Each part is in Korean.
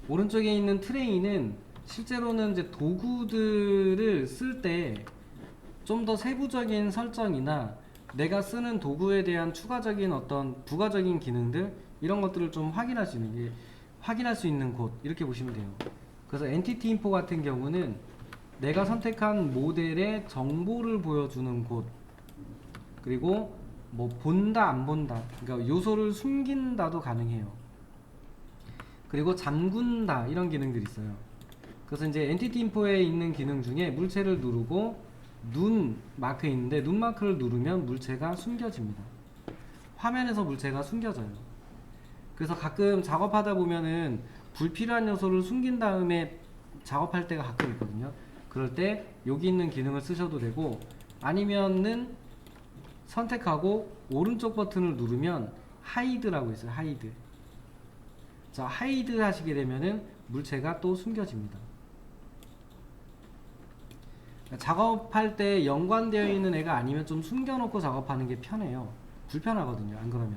오른쪽에 있는 트레이는 실제로는 이제 도구들을 쓸 때 좀 더 세부적인 설정이나 내가 쓰는 도구에 대한 추가적인 어떤 부가적인 기능들 이런 것들을 좀 확인할 수 있는 곳 이렇게 보시면 돼요. 그래서 엔티티 인포 같은 경우는 내가 선택한 모델의 정보를 보여주는 곳, 그리고 뭐 본다 안 본다, 그러니까 요소를 숨긴다도 가능해요. 그리고 잠군다 이런 기능들이 있어요. 그래서 이제 엔티티 인포에 있는 기능 중에 물체를 누르고 눈 마크 있는데 눈 마크를 누르면 물체가 숨겨집니다. 화면에서 물체가 숨겨져요. 그래서 가끔 작업하다 보면은 불필요한 요소를 숨긴 다음에 작업할 때가 가끔 있거든요. 그럴 때 여기 있는 기능을 쓰셔도 되고, 아니면은 선택하고 오른쪽 버튼을 누르면 하이드라고 있어요. 하이드. 자, 하이드 하시게 되면은 물체가 또 숨겨집니다. 작업할 때 연관되어 있는 애가 아니면 좀 숨겨놓고 작업하는 게 편해요. 불편하거든요, 안 그러면.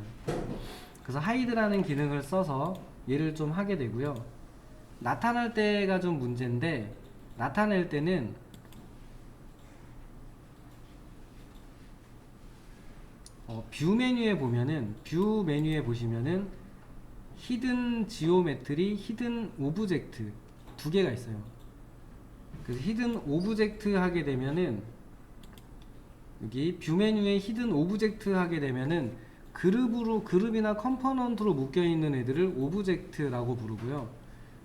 그래서 하이드라는 기능을 써서 얘를 좀 하게 되고요. 나타날 때가 좀 문제인데, 나타낼 때는 뷰 메뉴에 보시면은 히든 지오메트리, 히든 오브젝트 두 개가 있어요. 그래서 히든 오브젝트 하게 되면은, 여기 뷰 메뉴에 히든 오브젝트 하게 되면은 그룹이나 컴포넌트로 묶여 있는 애들을 오브젝트라고 부르고요.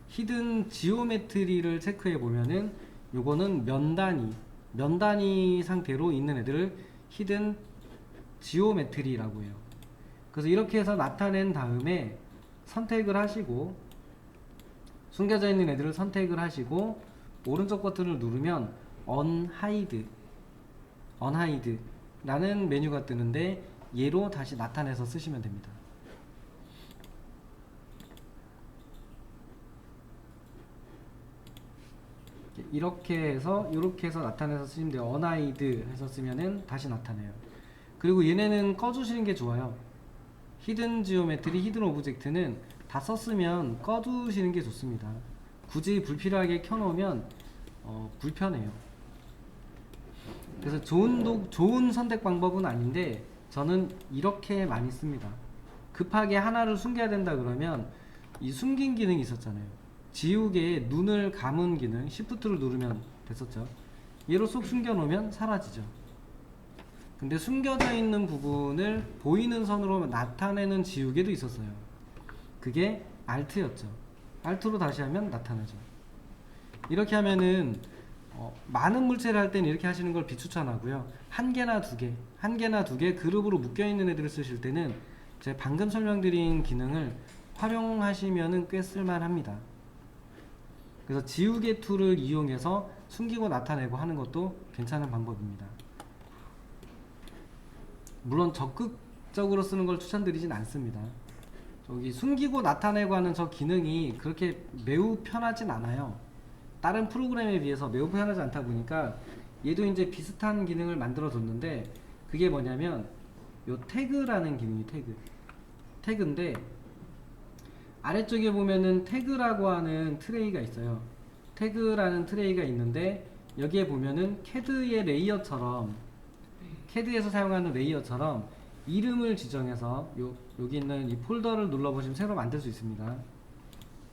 히든 지오메트리를 체크해 보면은 요거는 면 단위 상태로 있는 애들을 히든 지오메트리라고 해요. 그래서 이렇게 해서 나타낸 다음에 선택을 하시고, 숨겨져 있는 애들을 선택을 하시고 오른쪽 버튼을 누르면 unhide 라는 메뉴가 뜨는데, 얘로 다시 나타내서 쓰시면 됩니다. 이렇게 해서 나타내서 쓰시면 돼요. unhide 해서 쓰면은 다시 나타내요. 그리고 얘네는 꺼주시는 게 좋아요. 히든 지오메트리, 히든 오브젝트는 다 썼으면 꺼두시는 게 좋습니다. 굳이 불필요하게 켜놓으면 불편해요. 그래서 좋은 선택 방법은 아닌데 저는 이렇게 많이 씁니다. 급하게 하나를 숨겨야 된다 그러면 이 숨긴 기능이 있었잖아요. 지우개에 눈을 감은 기능, Shift를 누르면 됐었죠. 얘로 쏙 숨겨놓으면 사라지죠. 근데 숨겨져 있는 부분을 보이는 선으로 나타내는 지우개도 있었어요. 그게 Alt였죠. Alt로 다시 하면 나타나죠. 이렇게 하면은 많은 물체를 할 때는 이렇게 하시는 걸 비추천하고요. 한 개나 두 개 그룹으로 묶여있는 애들을 쓰실 때는 제가 방금 설명드린 기능을 활용하시면은 꽤 쓸만합니다. 그래서 지우개 툴을 이용해서 숨기고 나타내고 하는 것도 괜찮은 방법입니다. 물론 적극적으로 쓰는 걸 추천드리진 않습니다. 저기 숨기고 나타내고 하는 저 기능이 그렇게 매우 편하진 않아요. 다른 프로그램에 비해서 매우 편하지 않다 보니까 얘도 이제 비슷한 기능을 만들어 줬는데, 그게 뭐냐면 요 태그라는 기능이 태그인데, 아래쪽에 보면은 태그라고 하는 트레이가 있어요. 태그라는 트레이가 있는데, 여기에 보면은 캐드에서 사용하는 레이어처럼 이름을 지정해서 여기 있는 이 폴더를 눌러보시면 새로 만들 수 있습니다.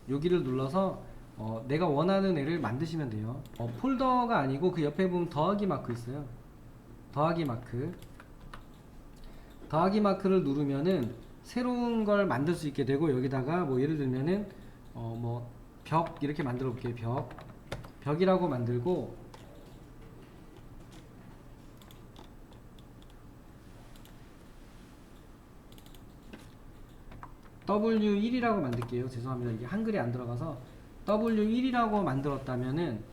여기를 눌러서 내가 원하는 애를 만드시면 돼요. 폴더가 아니고 그 옆에 보면 더하기 마크 있어요. 더하기 마크를 누르면은 새로운 걸 만들 수 있게 되고, 여기다가 뭐 예를 들면은 뭐 벽 이렇게 만들어 볼게요. 벽이라고 만들고, W1이라고 만들게요. 죄송합니다. 이게 한글이 안 들어가서 W1이라고 만들었다면은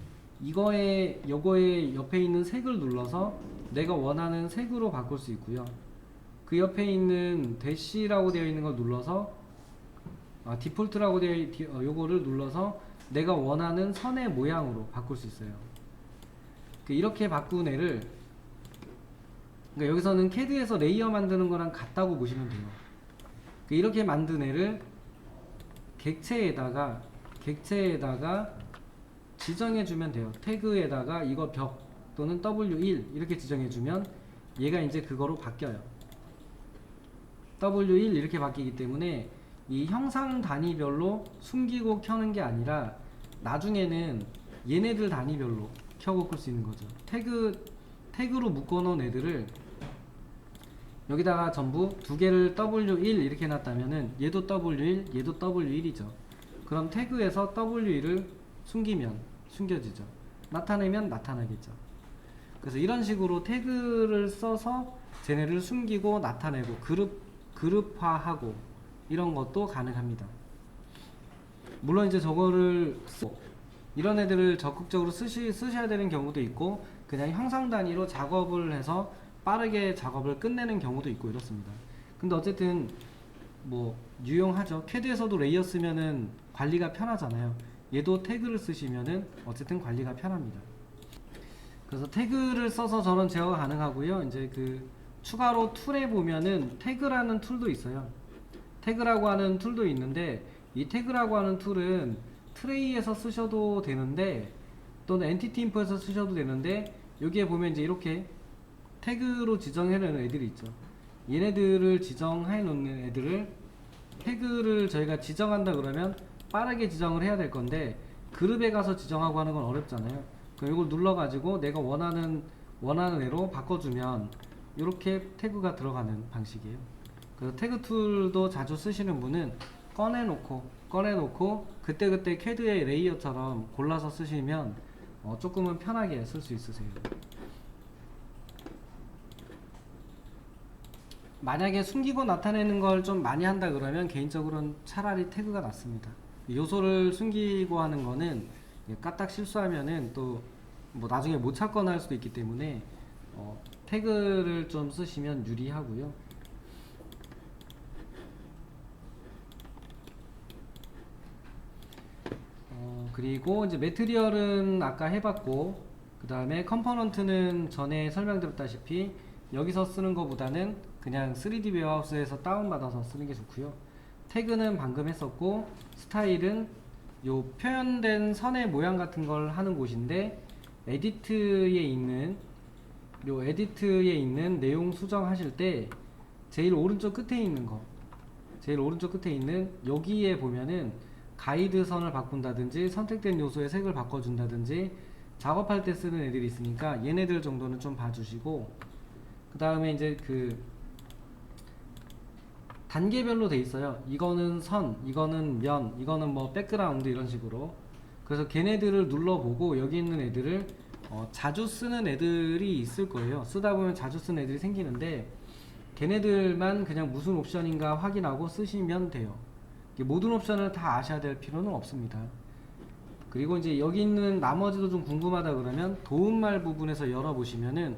요거에 옆에 있는 색을 눌러서 내가 원하는 색으로 바꿀 수 있고요. 그 옆에 있는 대시라고 되어 있는 걸 눌러서 디폴트라고 요거를 눌러서 내가 원하는 선의 모양으로 바꿀 수 있어요. 이렇게 바꾼 애를, 그러니까 여기서는 캐드에서 레이어 만드는 거랑 같다고 보시면 돼요. 이렇게 만든 애를 객체에다가 객체에다가 지정해주면 돼요. 태그에다가 이거 벽 또는 W1 이렇게 지정해주면 얘가 이제 그거로 바뀌어요. W1 이렇게 바뀌기 때문에 이 형상 단위별로 숨기고 켜는 게 아니라 나중에는 얘네들 단위별로 켜고 끌 수 있는 거죠. 태그로 묶어놓은 애들을 여기다가 전부 두 개를 W1 이렇게 해놨다면은 얘도 W1, 얘도 W1이죠. 그럼 태그에서 W1을 숨기면 숨겨지죠. 나타내면 나타나겠죠. 그래서 이런 식으로 태그를 써서 쟤네를 숨기고 나타내고 그룹화하고 이런 것도 가능합니다. 물론 이제 저거를 이런 애들을 적극적으로 쓰셔야 되는 경우도 있고 그냥 형상 단위로 작업을 해서 빠르게 작업을 끝내는 경우도 있고 이렇습니다. 근데 어쨌든 뭐 유용하죠. 캐드에서도 레이어 쓰면은 관리가 편하잖아요. 얘도 태그를 쓰시면은 어쨌든 관리가 편합니다. 그래서 태그를 써서 저런 제어가 가능하고요. 이제 그 추가로 툴에 보면은 태그라는 툴도 있어요. 태그라고 하는 툴도 있는데 이 태그라고 하는 툴은 트레이에서 쓰셔도 되는데 또는 엔티티 인포에서 쓰셔도 되는데 여기에 보면 이제 이렇게 태그로 지정해 놓은 애들이 있죠. 얘네들을 지정해 놓는 애들을 태그를 저희가 지정한다 그러면 빠르게 지정을 해야 될 건데 그룹에 가서 지정하고 하는 건 어렵잖아요. 그럼 이걸 눌러 가지고 내가 원하는 애로 바꿔주면 이렇게 태그가 들어가는 방식이에요. 그래서 태그 툴도 자주 쓰시는 분은 꺼내놓고 그때그때 캐드의 레이어처럼 골라서 쓰시면 조금은 편하게 쓸 수 있으세요. 만약에 숨기고 나타내는 걸 좀 많이 한다 그러면 개인적으로는 차라리 태그가 낫습니다. 요소를 숨기고 하는 거는 까딱 실수하면은 또 뭐 나중에 못 찾거나 할 수도 있기 때문에 태그를 좀 쓰시면 유리하고요. 그리고 이제 매트리얼은 아까 해봤고 그 다음에 컴포넌트는 전에 설명드렸다시피 여기서 쓰는 것보다는 그냥 3D 웨어하우스에서 다운받아서 쓰는 게 좋고요. 태그는 방금 했었고 스타일은 요 표현된 선의 모양 같은 걸 하는 곳인데 에디트에 있는 내용 수정하실 때 제일 오른쪽 끝에 있는 여기에 보면은 가이드 선을 바꾼다든지 선택된 요소의 색을 바꿔준다든지 작업할 때 쓰는 애들이 있으니까 얘네들 정도는 좀 봐주시고 그 다음에 이제 그 단계별로 돼 있어요. 이거는 선, 이거는 면, 이거는 뭐 백그라운드 이런 식으로. 그래서 걔네들을 눌러보고 여기 있는 애들을 자주 쓰는 애들이 있을 거예요. 쓰다 보면 자주 쓰는 애들이 생기는데 걔네들만 그냥 무슨 옵션인가 확인하고 쓰시면 돼요. 모든 옵션을 다 아셔야 될 필요는 없습니다. 그리고 이제 여기 있는 나머지도 좀 궁금하다 그러면 도움말 부분에서 열어보시면은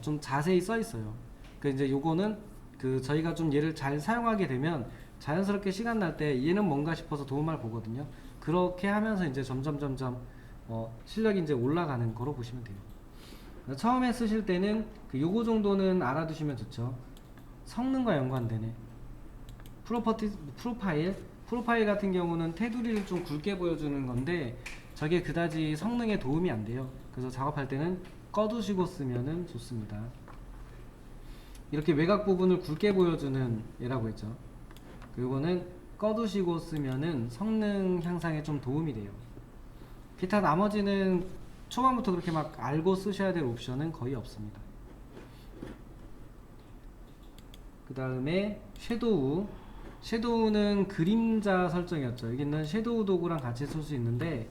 좀 자세히 써 있어요. 그 이제 요거는 그 저희가 좀 얘를 잘 사용하게 되면 자연스럽게 시간 날 때 얘는 뭔가 싶어서 도움말 보거든요. 그렇게 하면서 이제 점점 실력이 이제 올라가는 거로 보시면 돼요. 처음에 쓰실 때는 그 요거 정도는 알아두시면 좋죠. 성능과 연관되네. 프로파일 같은 경우는 테두리를 좀 굵게 보여주는 건데 저게 그다지 성능에 도움이 안 돼요. 그래서 작업할 때는 꺼두시고 쓰면은 좋습니다. 이렇게 외곽 부분을 굵게 보여주는 얘라고 했죠. 이거는 꺼두시고 쓰면은 성능 향상에 좀 도움이 돼요. 기타 나머지는 초반부터 그렇게 막 알고 쓰셔야 될 옵션은 거의 없습니다. 그 다음에 섀도우는 그림자 설정이었죠. 여기는 섀도우 도구랑 같이 쓸 수 있는데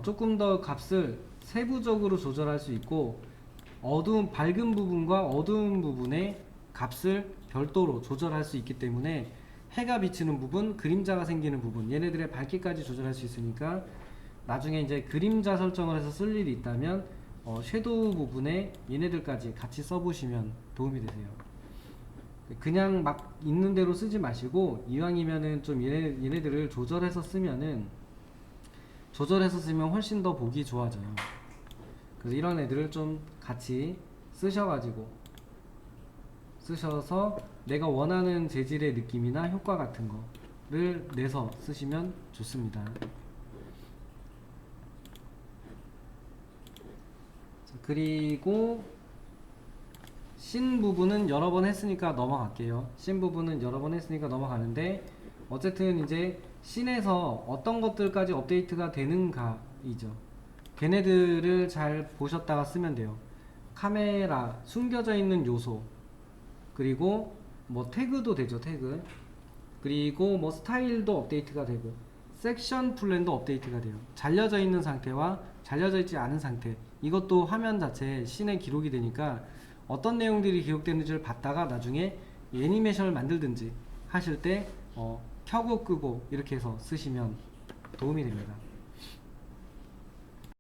조금 더 값을 세부적으로 조절할 수 있고 밝은 부분과 어두운 부분의 값을 별도로 조절할 수 있기 때문에 해가 비치는 부분, 그림자가 생기는 부분 얘네들의 밝기까지 조절할 수 있으니까 나중에 이제 그림자 설정을 해서 쓸 일이 있다면 섀도우 부분에 얘네들까지 같이 써보시면 도움이 되세요. 그냥 막 있는 대로 쓰지 마시고 이왕이면은 좀 얘네들을 조절해서 쓰면 훨씬 더 보기 좋아져요. 그래서 이런 애들을 좀 같이 쓰셔서 내가 원하는 재질의 느낌이나 효과 같은 거를 내서 쓰시면 좋습니다. 그리고 씬 부분은 여러 번 했으니까 넘어갈게요. 씬 부분은 여러 번 했으니까 넘어가는데, 어쨌든 이제 씬에서 어떤 것들까지 업데이트가 되는가이죠. 걔네들을 잘 보셨다가 쓰면 돼요. 카메라, 숨겨져 있는 요소, 그리고 뭐 태그도 되죠, 태그. 그리고 뭐 스타일도 업데이트가 되고, 섹션 플랜도 업데이트가 돼요. 잘려져 있는 상태와 잘려져 있지 않은 상태, 이것도 화면 자체에 씬에 기록이 되니까 어떤 내용들이 기록되는지를 봤다가 나중에 애니메이션을 만들든지 하실 때 켜고 끄고 이렇게 해서 쓰시면 도움이 됩니다.